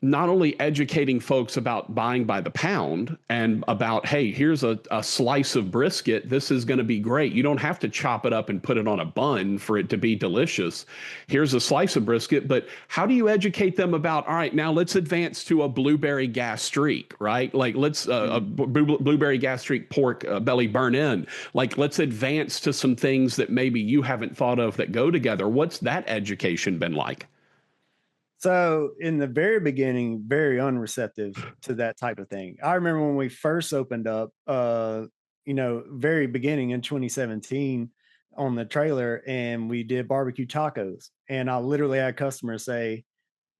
not only educating folks about buying by the pound and about, hey, here's a slice of brisket. This is going to be great. You don't have to chop it up and put it on a bun for it to be delicious. Here's a slice of brisket. But how do you educate them about, all right, now let's advance to a blueberry gastrique, right? Like let's a blueberry gastrique pork belly burn in. Like let's advance to some things that maybe you haven't thought of that go together. What's that education been like? So in the very beginning, very unreceptive to that type of thing. I remember when we first opened up, very beginning in 2017 on the trailer, and we did barbecue tacos. And I literally had customers say,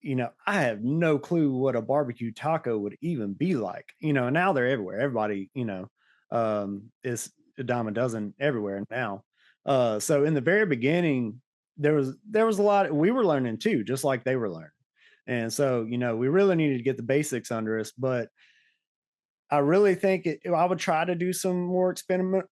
I have no clue what a barbecue taco would even be like. Now they're everywhere. Everybody, is a dime a dozen everywhere now. So in the very beginning, there was a lot we were learning too, just like they were learning. And so, we really needed to get the basics under us. But I really think I would try to do some more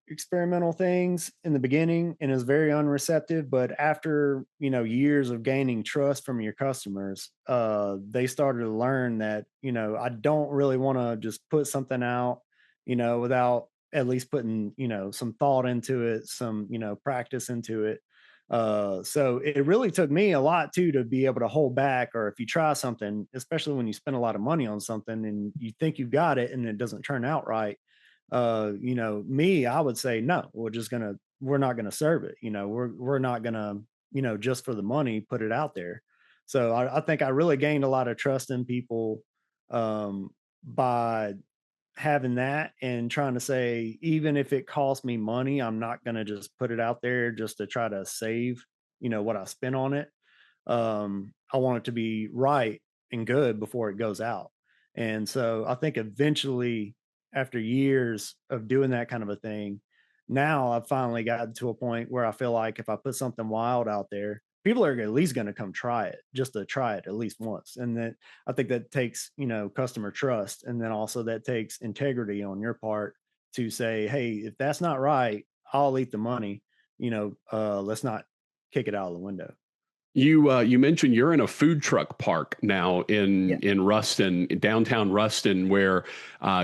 experimental things in the beginning, and it was very unreceptive. But after years of gaining trust from your customers, they started to learn that I don't really want to just put something out, without at least putting some thought into it, some practice into it. So it really took me a lot too to be able to hold back, or if you try something, especially when you spend a lot of money on something and you think you've got it and it doesn't turn out right. I would say no, we're not gonna serve it. We're not gonna, just for the money, put it out there. So I think I really gained a lot of trust in people by having that and trying to say, even if it costs me money, I'm not going to just put it out there just to try to save, what I spent on it. I want it to be right and good before it goes out. And so I think eventually, after years of doing that kind of a thing, now I've finally gotten to a point where I feel like if I put something wild out there, people are at least going to come try it, just to try it at least once. And then I think that takes, customer trust. And then also that takes integrity on your part to say, hey, if that's not right, I'll eat the money. Let's not kick it out of the window. You mentioned you're in a food truck park now Yeah. in Ruston, in downtown Ruston, where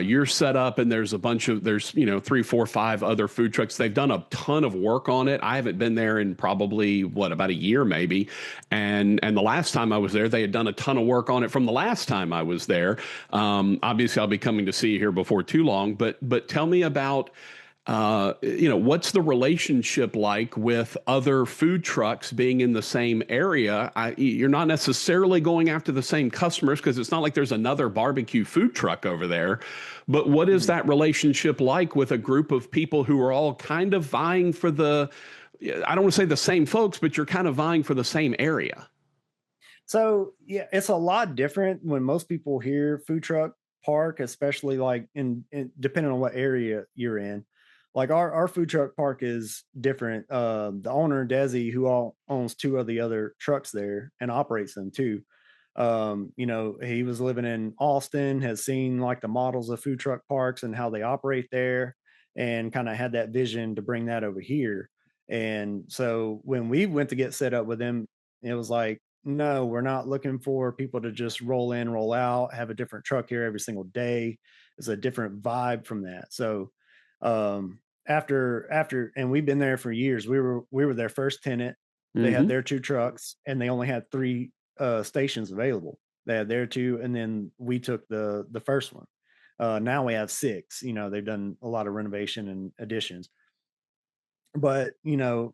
you're set up, and there's 3, 4, 5 other food trucks. They've done a ton of work on it. I haven't been there in probably about a year maybe, and the last time I was there, they had done a ton of work on it from the last time I was there. Obviously, I'll be coming to see you here before too long, but tell me about what's the relationship like with other food trucks being in the same area? You're not necessarily going after the same customers because it's not like there's another barbecue food truck over there. But what is Mhm. that relationship like with a group of people who are all kind of vying for I don't want to say the same folks, but you're kind of vying for the same area? So yeah, it's a lot different when most people hear food truck park, especially like depending on what area you're in. Like our food truck park is different. The owner Desi, who owns two of the other trucks there and operates them too. He was living in Austin, has seen like the models of food truck parks and how they operate there, and kind of had that vision to bring that over here. And so when we went to get set up with him, it was like, no, we're not looking for people to just roll in, roll out, have a different truck here every single day. It's a different vibe from that. So after and we've been there for years. We were their first tenant. They had Hmm. their two trucks and they only had three stations available. They had their two, and then we took the first one. Now we have six. They've done a lot of renovation and additions, but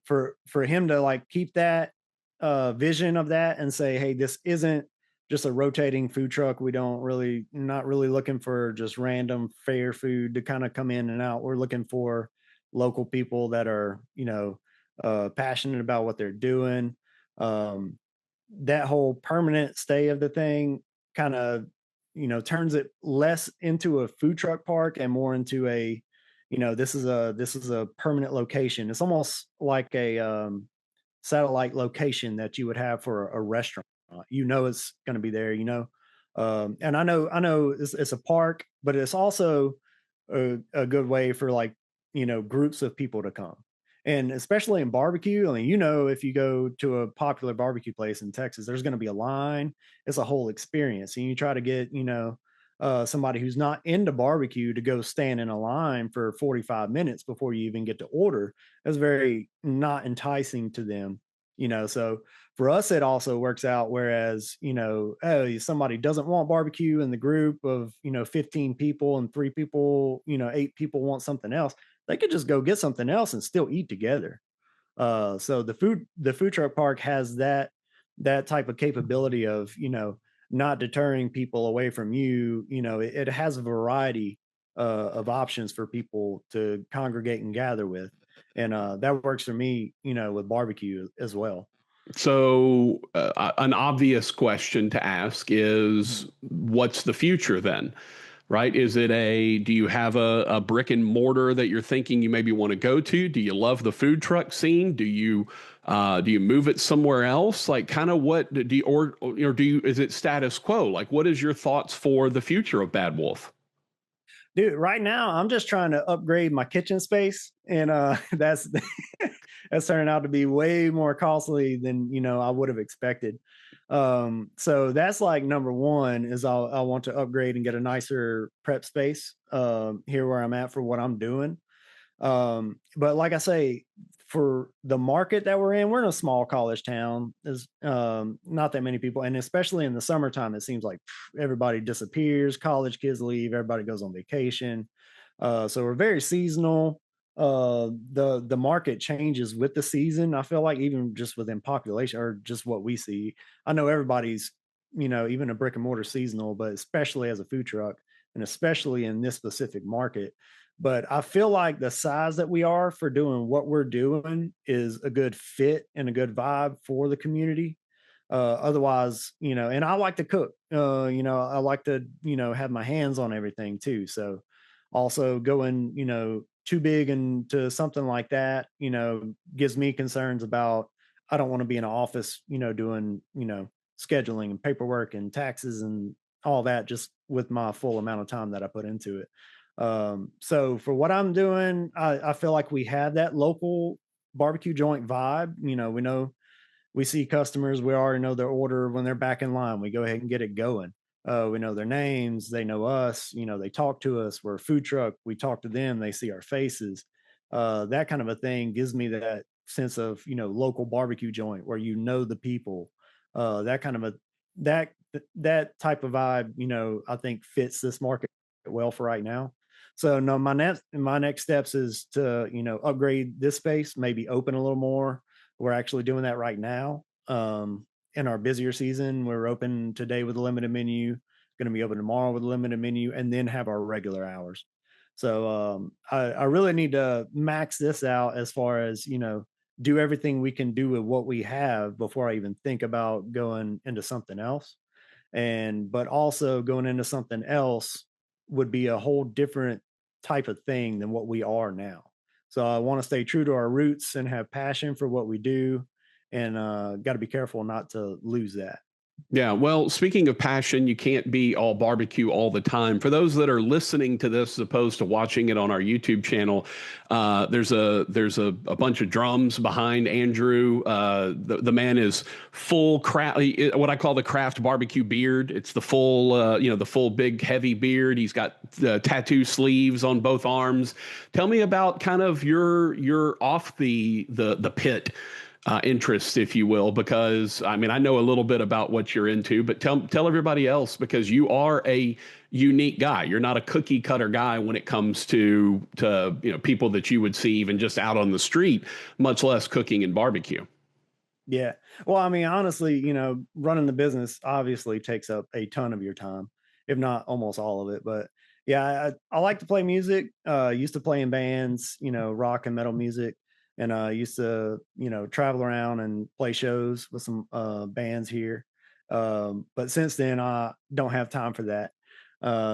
for him to like keep that vision of that and say, hey, this isn't just a rotating food truck. We don't really not really looking for just random fair food to kind of come in and out. We're looking for local people that are passionate about what they're doing. um that whole permanent stay of the thing kind of turns it less into a food truck park and more into a this is a permanent location. It's almost like a satellite location that you would have for a restaurant. It's going to be there. And I know it's a park, but it's also a good way for like groups of people to come, and especially in barbecue. I mean, if you go to a popular barbecue place in Texas, there's going to be a line. It's a whole experience, and you try to get somebody who's not into barbecue to go stand in a line for 45 minutes before you even get to order. That's very not enticing to them. So for us it also works out, whereas oh, somebody doesn't want barbecue in the group of 15 people, and three people, 8 people want something else. They could just go get something else and still eat together. So the food truck park has that type of capability of not deterring people away from you. It has a variety of options for people to congregate and gather with, and that works for me, with barbecue as well. So, an obvious question to ask Mhm. is, what's the future then? Right? Do you have a brick and mortar that you're thinking you maybe want to go to? Do you love the food truck scene? Do you move it somewhere else? Like, kind of what do you, or do you, is it status quo? Like, what is your thoughts for the future of Bad Wolf? Dude, right now I'm just trying to upgrade my kitchen space, and that's that's turning out to be way more costly than I would have expected. So that's like number one is I want to upgrade and get a nicer prep space here where I'm at for what I'm doing. But like I say, for the market that we're in a small college town. There's not that many people, and especially in the summertime, it seems like everybody disappears. College kids leave, everybody goes on vacation. So we're very seasonal. The market changes with the season. I feel like even just within population or just what we see. I know everybody's, even a brick and mortar seasonal, but especially as a food truck, and especially in this specific market, but I feel like the size that we are for doing what we're doing is a good fit and a good vibe for the community. Otherwise, and I like to cook. I like to, have my hands on everything too. So also going, too big into something like that, gives me concerns about I don't want to be in an office, doing, scheduling and paperwork and taxes and all that just with my full amount of time that I put into it. So for what I'm doing, I feel like we have that local barbecue joint vibe. We see customers, we already know their order when they're back in line. We go ahead and get it going. We know their names, they know us, they talk to us. We're a food truck, we talk to them, they see our faces. That kind of a thing gives me that sense of, local barbecue joint where the people. That kind of a that that type of vibe, I think fits this market well for right now. So no, my next steps is to, upgrade this space, maybe open a little more. We're actually doing that right now. In our busier season, we're open today with a limited menu, going to be open tomorrow with a limited menu, and then have our regular hours. So I really need to max this out as far as, do everything we can do with what we have before I even think about going into something else. But also going into something else would be a whole different type of thing than what we are now. So I want to stay true to our roots and have passion for what we do, and got to be careful not to lose that. Yeah, well, speaking of passion, you can't be all barbecue all the time. For those that are listening to this as opposed to watching it on our YouTube channel, there's a bunch of drums behind Andrew. The man is full craft, what I call the craft barbecue beard. It's the full, the full big heavy beard. He's got tattoo sleeves on both arms. Tell me about kind of your off the pit interest, if you will, because I mean, I know a little bit about what you're into, but tell everybody else, because you are a unique guy. You're not a cookie cutter guy when it comes to people that you would see even just out on the street, much less cooking and barbecue. Yeah. Well, I mean, honestly, running the business obviously takes up a ton of your time, if not almost all of it. But yeah, I like to play music. Used to play in bands, rock and metal music, and used to, travel around and play shows with some bands here. But since then, I don't have time for that.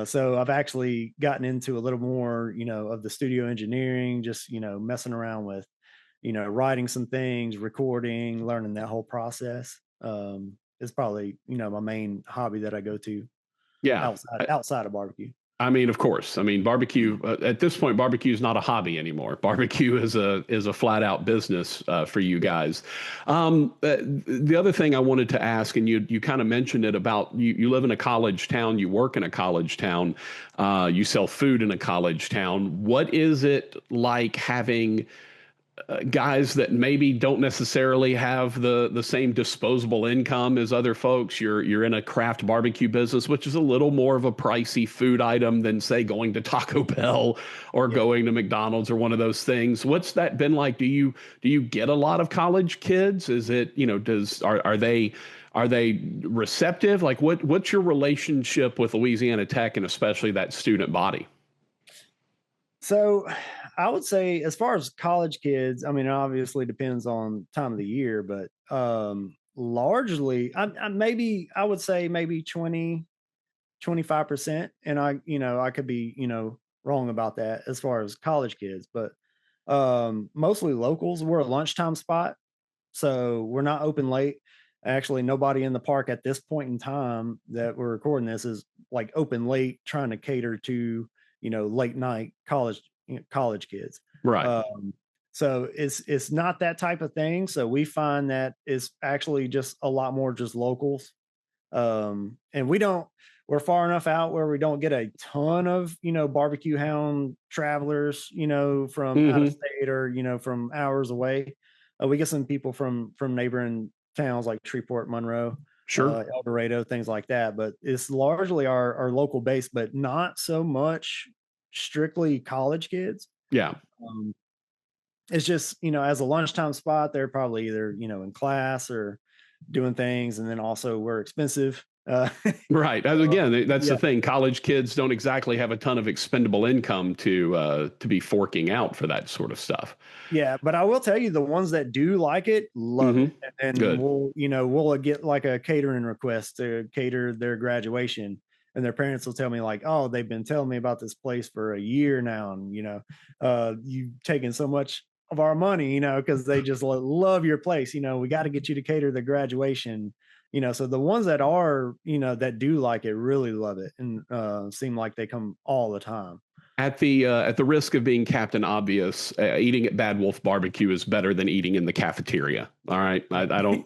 So I've actually gotten into a little more, of the studio engineering, just, messing around with writing some things, recording, learning that whole process. Is probably, my main hobby that I go to Yeah. outside of barbecue. I mean, of course. I mean, barbecue at this point, barbecue is not a hobby anymore. Barbecue is a flat out business for you guys. The other thing I wanted to ask, and you kind of mentioned it about you live in a college town, you work in a college town, you sell food in a college town. What is it like having guys that maybe don't necessarily have the same disposable income as other folks? You're in a craft barbecue business, which is a little more of a pricey food item than, say, going to Taco Bell or Yeah. going to McDonald's or one of those things. What's that been like? Do you get a lot of college kids? Is it, are they receptive? Like what's your relationship with Louisiana Tech and especially that student body? So I would say as far as college kids, I mean, it obviously depends on time of the year, but largely I would say maybe 25%. And I could be, wrong about that as far as college kids, but mostly locals. We're a lunchtime spot. So we're not open late. Actually, nobody in the park at this point in time that we're recording this is like open late trying to cater to, late night college kids. Right. So it's not that type of thing. So we find that it's actually just a lot more just locals. And we're far enough out where we don't get a ton of, barbecue hound travelers, from out of Hmm. state or, from hours away. We get some people from neighboring towns like Shreveport, Monroe, Sure. El Dorado, things like that. But it's largely our local base, but not so much strictly college kids. Yeah. Um, it's just, as a lunchtime spot, they're probably either, in class or doing things. And then also we're expensive. Right. As So, again, that's yeah, the thing. College kids don't exactly have a ton of expendable income to be forking out for that sort of stuff. yeah. But I will tell you, the ones that do like it, love Hmm. it. And Good. we'll get like a catering request to cater their graduation. And their parents will tell me like, oh, they've been telling me about this place for a year now. And, you've taken so much of our money, because they just love your place. We got to get you to cater the graduation. So the ones that are, that do like it really love it and seem like they come all the time. At the risk of being Captain Obvious, eating at Bad Wolf BBQ is better than eating in the cafeteria. All right, I don't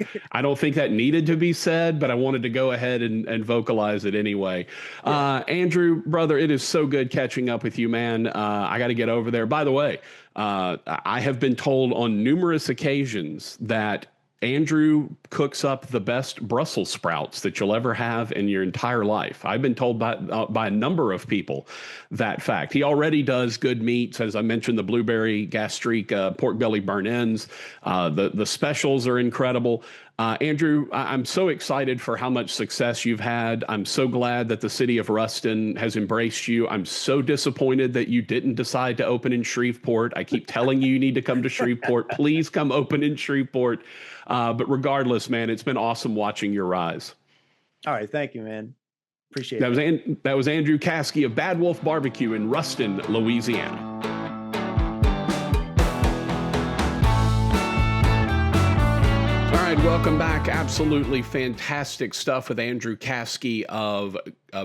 think that needed to be said, but I wanted to go ahead and vocalize it anyway. Yeah. Andrew, brother, it is so good catching up with you, man. I got to get over there. By the way, I have been told on numerous occasions that Andrew cooks up the best Brussels sprouts that you'll ever have in your entire life. I've been told by a number of people that fact. He already does good meats, as I mentioned, the blueberry gastrique, pork belly burn ends. The specials are incredible. Andrew, I'm so excited for how much success you've had. I'm so glad that the city of Ruston has embraced you. I'm so disappointed that you didn't decide to open in Shreveport. I keep telling you need to come to Shreveport. Please come open in Shreveport. But regardless, man, it's been awesome watching your rise. All right. Thank you, man. Appreciate that. That was Andrew Caskey of Bad Wolf BBQ in Ruston, Louisiana. All right, welcome back. Absolutely fantastic stuff with Andrew Caskey of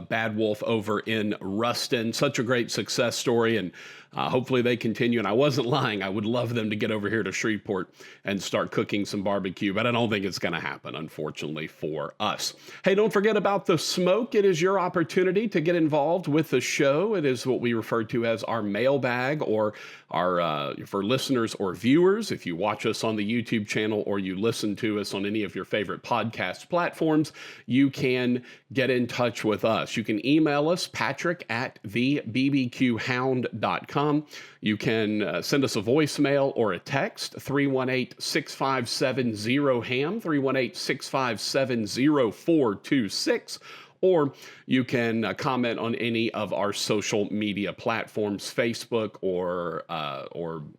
Bad Wolf over in Ruston. Such a great success story, and hopefully they continue. And I wasn't lying. I would love them to get over here to Shreveport and start cooking some barbecue, but I don't think it's going to happen, unfortunately, for us. Hey, don't forget about the smoke. It is your opportunity to get involved with the show. It is what we refer to as our mailbag, or our for listeners or viewers. If you watch us on the YouTube channel or you listen to us on any of your favorite podcast platforms, you can get in touch with us. You can email us, patrick@thebbqhound.com. You can send us a voicemail or a text, 318-657-0HAM, 318-657-0426. Or you can comment on any of our social media platforms, Facebook or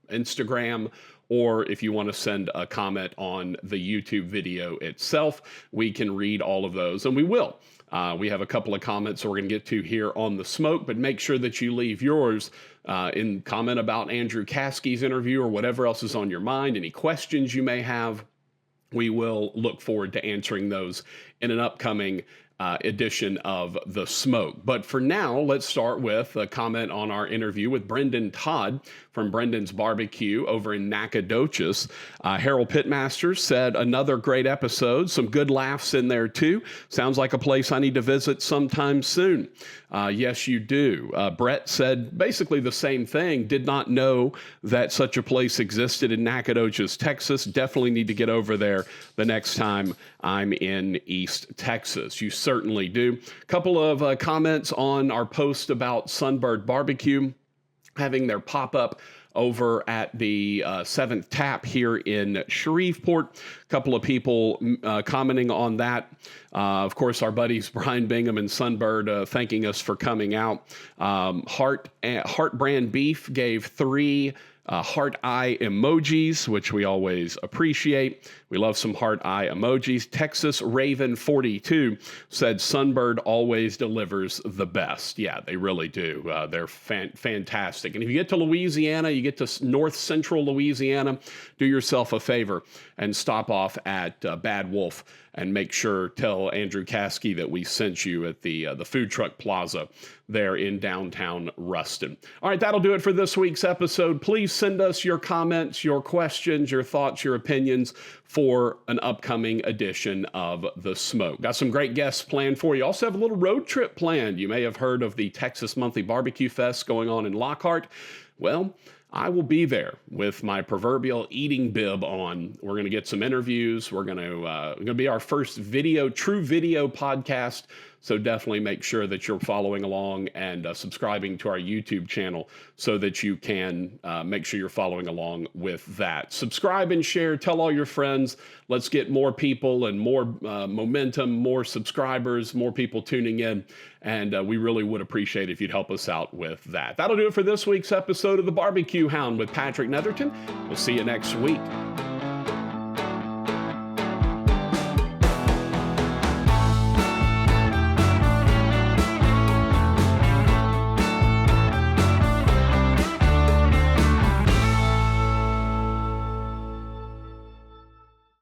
Instagram, or if you want to send a comment on the YouTube video itself, we can read all of those, and we will. We have a couple of comments we're going to get to here on the smoke, but make sure that you leave yours in comment about Andrew Caskey's interview or whatever else is on your mind, any questions you may have. We will look forward to answering those in an upcoming edition of The Smoke. But for now, let's start with a comment on our interview with Brendan Todd from Brendan's Barbecue over in Nacogdoches. Harold Pitmaster said, another great episode, some good laughs in there too. Sounds like a place I need to visit sometime soon. Yes, you do. Brett said basically the same thing, did not know that such a place existed in Nacogdoches, Texas. Definitely need to get over there the next time I'm in East Texas. You certainly do. A couple of comments on our post about Sunbird Barbecue having their pop-up over at the 7th Tap here in Shreveport. A couple of people commenting on that. Of course, our buddies Brian Bingham and Sunbird thanking us for coming out. Heart Brand Beef gave 3 heart eye emojis, which we always appreciate. We love some heart eye emojis. Texas Raven 42 said Sunbird always delivers the best. Yeah, they really do. They're fantastic. And if you get to Louisiana, you get to north central Louisiana, do yourself a favor and stop off at Bad Wolf and make sure, tell Andrew Caskey that we sent you at the food truck plaza there in downtown Ruston. All right, that'll do it for this week's episode. Please send us your comments, your questions, your thoughts, your opinions for an upcoming edition of The Smoke. Got some great guests planned for you. Also have a little road trip planned. You may have heard of the Texas Monthly Barbecue Fest going on in Lockhart. Well, I will be there with my proverbial eating bib on. We're going to get some interviews. We're going to be our first true video podcast. So definitely make sure that you're following along and subscribing to our YouTube channel so that you can make sure you're following along with that. Subscribe and share. Tell all your friends. Let's get more people and more momentum, more subscribers, more people tuning in. And we really would appreciate if you'd help us out with that. That'll do it for this week's episode of The BBQ Hound with Patrick Netherton. We'll see you next week.